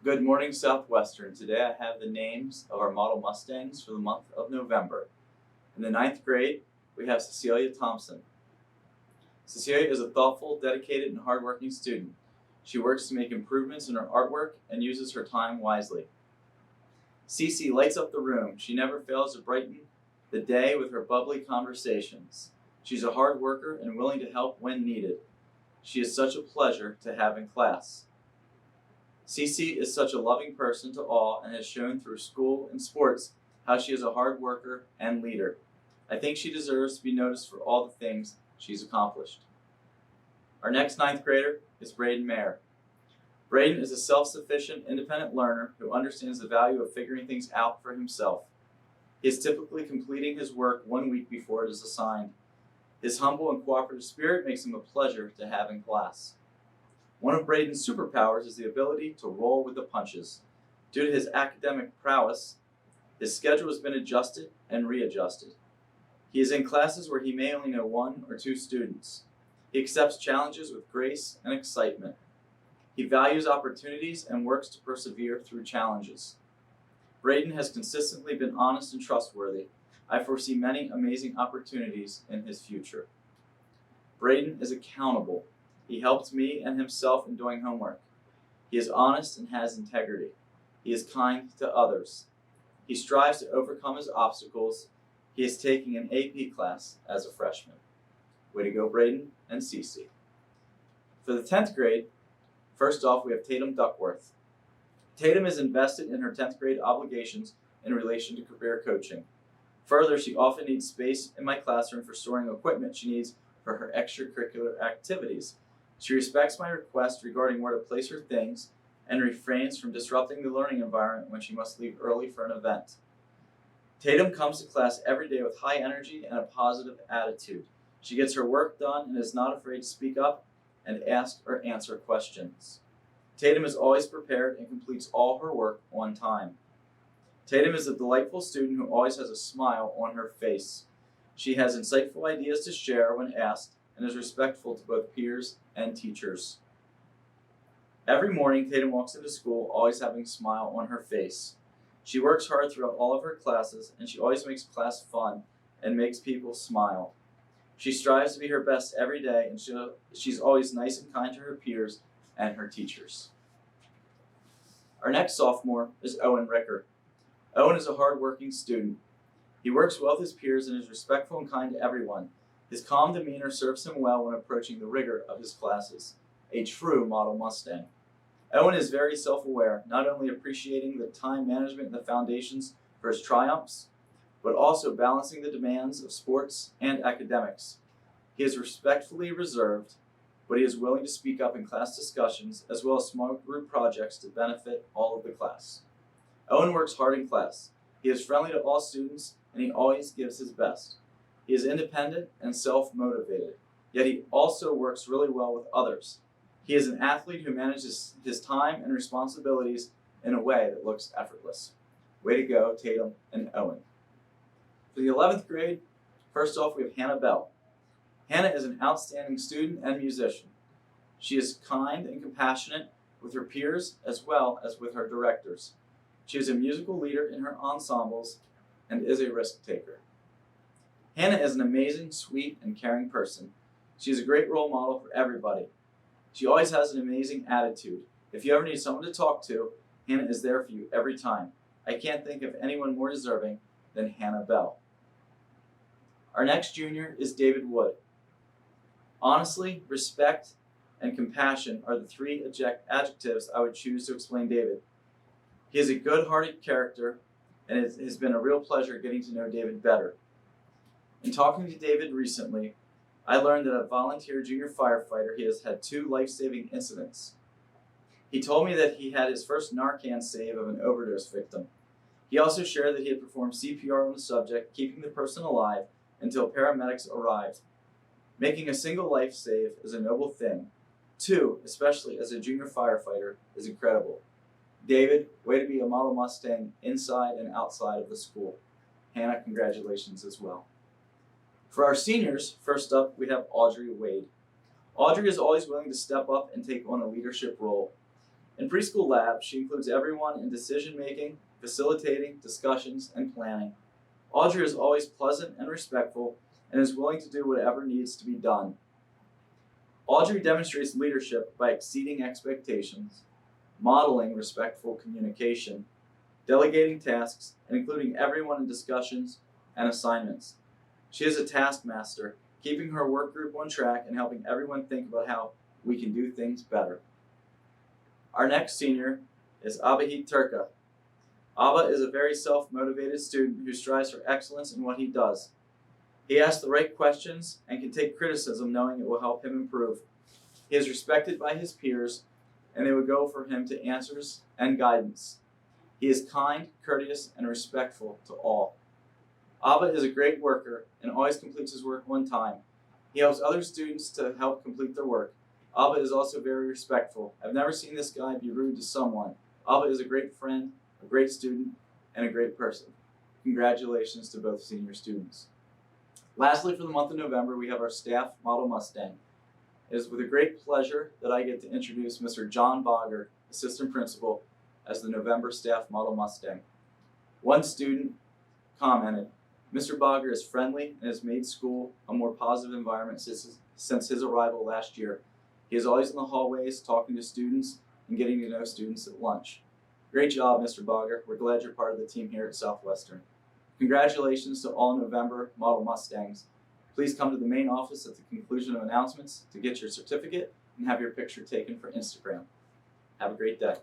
Good morning, Southwestern. Today I have the names of our model Mustangs for the month of November. In the ninth grade, we have Cecilia Thompson. Cecilia is a thoughtful, dedicated, and hardworking student. She works to make improvements in her artwork and uses her time wisely. Cece lights up the room. She never fails to brighten the day with her bubbly conversations. She's a hard worker and willing to help when needed. She is such a pleasure to have in class. Cece is such a loving person to all and has shown through school and sports how she is a hard worker and leader. I think she deserves to be noticed for all the things she's accomplished. Our next ninth grader is Braden Mayer. Braden is a self-sufficient, independent learner who understands the value of figuring things out for himself. He is typically completing his work 1 week before it is assigned. His humble and cooperative spirit makes him a pleasure to have in class. One of Braden's superpowers is the ability to roll with the punches. Due to his academic prowess, his schedule has been adjusted and readjusted. He is in classes where he may only know 1 or 2 students. He accepts challenges with grace and excitement. He values opportunities and works to persevere through challenges. Braden has consistently been honest and trustworthy. I foresee many amazing opportunities in his future. Braden is accountable. He helps me and himself in doing homework. He is honest and has integrity. He is kind to others. He strives to overcome his obstacles. He is taking an AP class as a freshman. Way to go, Braden and Cece. For the 10th grade, first off, we have Tatum Duckworth. Tatum is invested in her 10th grade obligations in relation to career coaching. Further, she often needs space in my classroom for storing equipment she needs for her extracurricular activities. She respects my request regarding where to place her things and refrains from disrupting the learning environment when she must leave early for an event. Tatum comes to class every day with high energy and a positive attitude. She gets her work done and is not afraid to speak up and ask or answer questions. Tatum is always prepared and completes all her work on time. Tatum is a delightful student who always has a smile on her face. She has insightful ideas to share when asked and is respectful to both peers and teachers. Every morning, Tatum walks into school always having a smile on her face. She works hard throughout all of her classes, and she always makes class fun and makes people smile. She strives to be her best every day, and she's always nice and kind to her peers and her teachers. Our next sophomore is Owen Ricker. Owen is a hard-working student. He works well with his peers and is respectful and kind to everyone. His calm demeanor serves him well when approaching the rigor of his classes. A true model Mustang. Owen is very self-aware, not only appreciating the time management and the foundations for his triumphs, but also balancing the demands of sports and academics. He is respectfully reserved, but he is willing to speak up in class discussions as well as small group projects to benefit all of the class. Owen works hard in class. He is friendly to all students and he always gives his best. He is independent and self-motivated, yet he also works really well with others. He is an athlete who manages his time and responsibilities in a way that looks effortless. Way to go, Tatum and Owen. For the 11th grade, first off, we have Hannah Bell. Hannah is an outstanding student and musician. She is kind and compassionate with her peers as well as with her directors. She is a musical leader in her ensembles and is a risk taker. Hannah is an amazing, sweet, and caring person. She is a great role model for everybody. She always has an amazing attitude. If you ever need someone to talk to, Hannah is there for you every time. I can't think of anyone more deserving than Hannah Bell. Our next junior is David Wood. Honestly, respect, and compassion are the 3 adjectives I would choose to explain David. He is a good-hearted character, and it has been a real pleasure getting to know David better. In talking to David recently, I learned that as a volunteer junior firefighter, he has had 2 life-saving incidents. He told me that he had his first Narcan save of an overdose victim. He also shared that he had performed CPR on the subject, keeping the person alive until paramedics arrived. Making a single life save is a noble thing. 2, especially as a junior firefighter, is incredible. David, way to be a model Mustang inside and outside of the school. Hannah, congratulations as well. For our seniors, first up, we have Audrey Wade. Audrey is always willing to step up and take on a leadership role. In preschool lab, she includes everyone in decision making, facilitating, discussions, and planning. Audrey is always pleasant and respectful and is willing to do whatever needs to be done. Audrey demonstrates leadership by exceeding expectations, modeling respectful communication, delegating tasks, and including everyone in discussions and assignments. She is a taskmaster, keeping her work group on track and helping everyone think about how we can do things better. Our next senior is Abahit Turka. Abba is a very self-motivated student who strives for excellence in what he does. He asks the right questions and can take criticism knowing it will help him improve. He is respected by his peers and they would go for him to answers and guidance. He is kind, courteous, and respectful to all. Abba is a great worker and always completes his work on time. He helps other students to help complete their work. Abba is also very respectful. I've never seen this guy be rude to someone. Abba is a great friend, a great student, and a great person. Congratulations to both senior students. Lastly, for the month of November, we have our staff model Mustang. It is with a great pleasure that I get to introduce Mr. John Bogger, Assistant Principal, as the November staff model Mustang. One student commented, "Mr. Bogger is friendly and has made school a more positive environment since his arrival last year. He is always in the hallways talking to students and getting to know students at lunch." Great job, Mr. Bogger. We're glad you're part of the team here at Southwestern. Congratulations to all November model Mustangs. Please come to the main office at the conclusion of announcements to get your certificate and have your picture taken for Instagram. Have a great day.